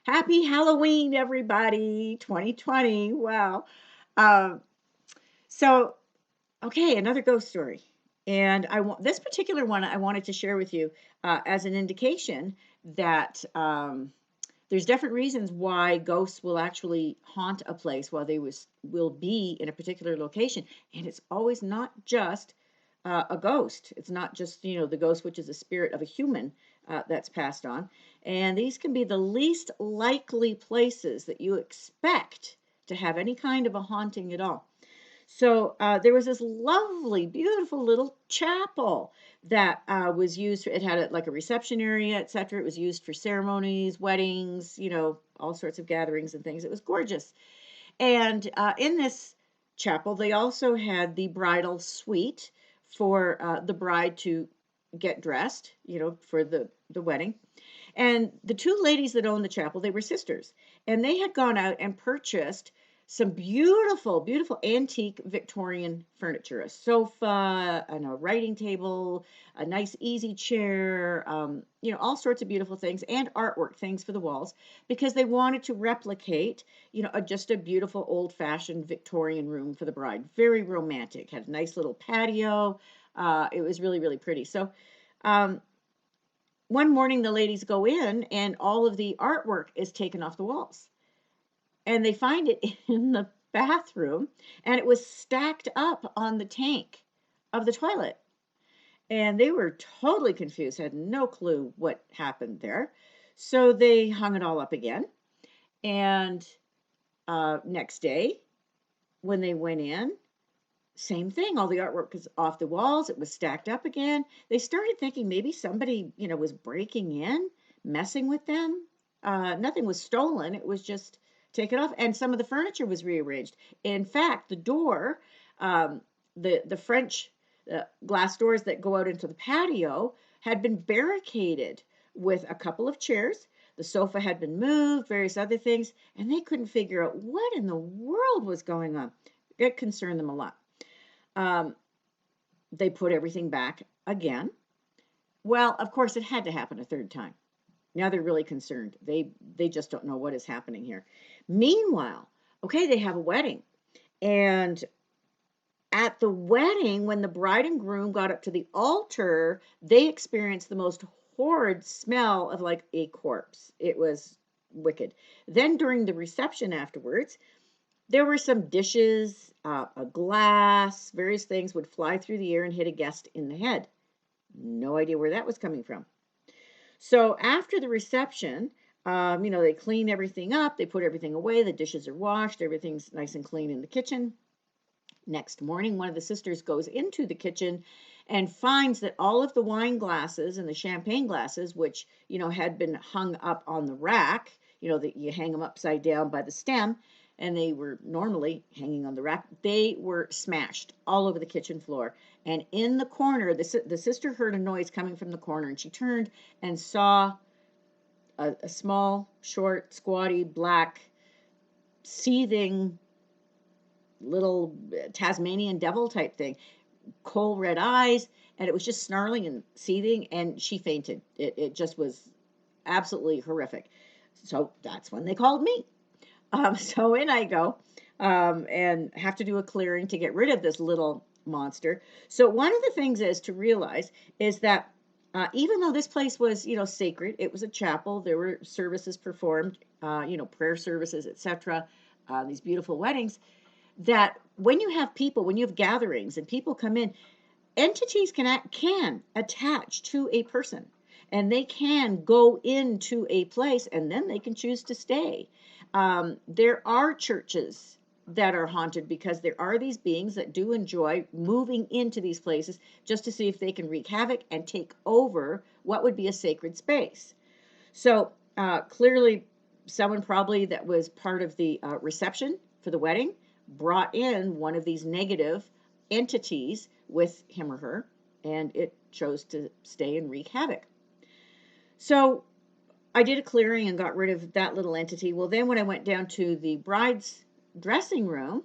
Happy Halloween, everybody. 2020. Wow. Um, so, okay, another ghost story. And I want this particular one I wanted to share with you as an indication that there's different reasons why ghosts will actually haunt a place while will be in a particular location. And it's always not just a ghost. It's not just, the ghost, which is a spirit of a human that's passed on. And these can be the least likely places that you expect to have any kind of a haunting at all. So there was this lovely, beautiful little chapel that was used. It had like a reception area, etc. It was used for ceremonies, weddings, all sorts of gatherings and things. It was gorgeous. And in this chapel, they also had the bridal suite for the bride to get dressed, for the wedding. And the two ladies that owned the chapel, they were sisters, and they had gone out and purchased some beautiful, beautiful antique Victorian furniture, a sofa, and a writing table, a nice easy chair, all sorts of beautiful things and artwork things for the walls because they wanted to replicate, just a beautiful old fashioned Victorian room for the bride. Very romantic, had a nice little patio. It was really, really pretty. So, um, one morning the ladies go in and all of the artwork is taken off the walls. And they find it in the bathroom and it was stacked up on the tank of the toilet. And they were totally confused, had no clue what happened there. So they hung it all up again. And next day, when they went in, same thing. All the artwork was off the walls. It was stacked up again. They started thinking maybe somebody, was breaking in, messing with them. Nothing was stolen. It was just taken off, and some of the furniture was rearranged. In fact, the door, um, the French glass doors that go out into the patio, had been barricaded with a couple of chairs. The sofa had been moved, various other things, and they couldn't figure out what in the world was going on. It concerned them a lot. Um, they put everything back again. Well, of course, it had to happen a third time. Now they're really concerned. They just don't know what is happening here. Meanwhile, okay, they have a wedding, and at the wedding, when the bride and groom got up to the altar, they experienced the most horrid smell of like a corpse. It was wicked. Then during the reception afterwards, there were some dishes, a glass, various things would fly through the air and hit a guest in the head. No idea where that was coming from. So after the reception, they clean everything up, they put everything away, the dishes are washed, everything's nice and clean in the kitchen. Next morning, one of the sisters goes into the kitchen and finds that all of the wine glasses and the champagne glasses, which, had been hung up on the rack, that you hang them upside down by the stem, and they were normally hanging on the rack, they were smashed all over the kitchen floor. And in the corner, the sister heard a noise coming from the corner, and she turned and saw a small, short, squatty, black, seething little Tasmanian devil type thing, coal red eyes, and it was just snarling and seething, and she fainted. It just was absolutely horrific. So that's when they called me. So in I go and have to do a clearing to get rid of this little monster. So one of the things is to realize is that even though this place was, sacred, it was a chapel. There were services performed, prayer services, etc. These beautiful weddings. That when you have people, when you have gatherings and people come in, entities can attach to a person, and they can go into a place and then they can choose to stay. There are churches that are haunted because there are these beings that do enjoy moving into these places just to see if they can wreak havoc and take over what would be a sacred space. So clearly, someone probably that was part of the reception for the wedding brought in one of these negative entities with him or her, and it chose to stay and wreak havoc. So I did a clearing and got rid of that little entity. Well, then when I went down to the bride's dressing room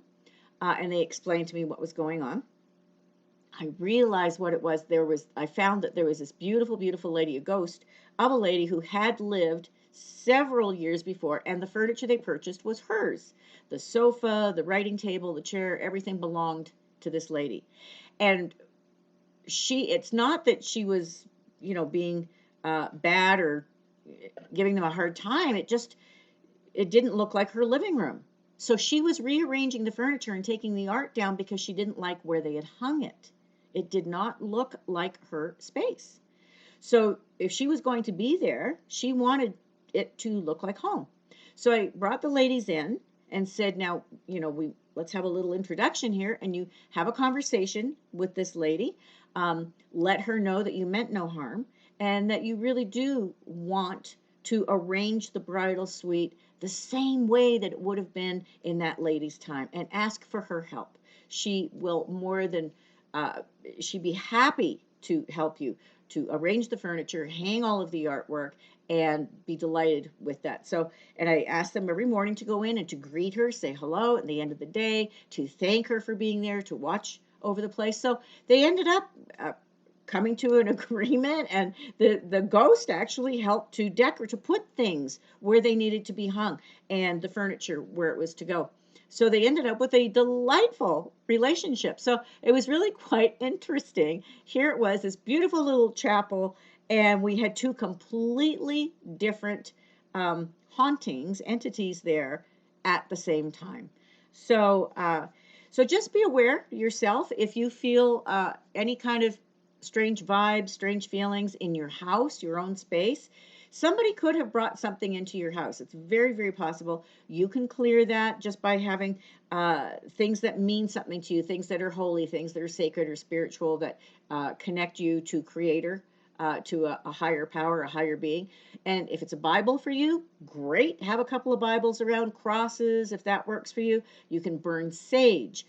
and they explained to me what was going on, I realized what it was. I found that there was this beautiful, beautiful lady, a ghost of a lady who had lived several years before, and the furniture they purchased was hers. The sofa, the writing table, the chair, everything belonged to this lady. And it's not that she was, being bad or giving them a hard time. It didn't look like her living room. So she was rearranging the furniture and taking the art down because she didn't like where they had hung it. It did not look like her space. So if she was going to be there, she wanted it to look like home. So I brought the ladies in and said, now, we let's have a little introduction here, and you have a conversation with this lady. Let her know that you meant no harm and that you really do want to arrange the bridal suite the same way that it would have been in that lady's time, and ask for her help. She will more than uh, she'd be happy to help you to arrange the furniture, hang all of the artwork, and be delighted with that. So, and I asked them every morning to go in and to greet her, say hello at the end of the day, to thank her for being there, to watch over the place. So they ended up coming to an agreement, and the ghost actually helped to decorate, to put things where they needed to be hung, and the furniture where it was to go. So they ended up with a delightful relationship. So it was really quite interesting. Here it was, this beautiful little chapel, and we had two completely different hauntings, entities there at the same time. So, so just be aware yourself if you feel any kind of strange vibes, strange feelings in your house, your own space. Somebody could have brought something into your house. It's very, very possible. You can clear that just by having things that mean something to you, things that are holy, things that are sacred or spiritual, that connect you to Creator, to a higher power, a higher being. And if it's a Bible for you, great. Have a couple of Bibles around, crosses, if that works for you. You can burn sage.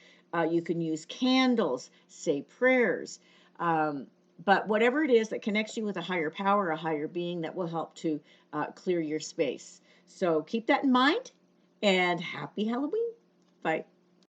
You can use candles, say prayers. Um, but whatever it is that connects you with a higher power, a higher being, that will help to clear your space. So keep that in mind, and happy Halloween. Bye.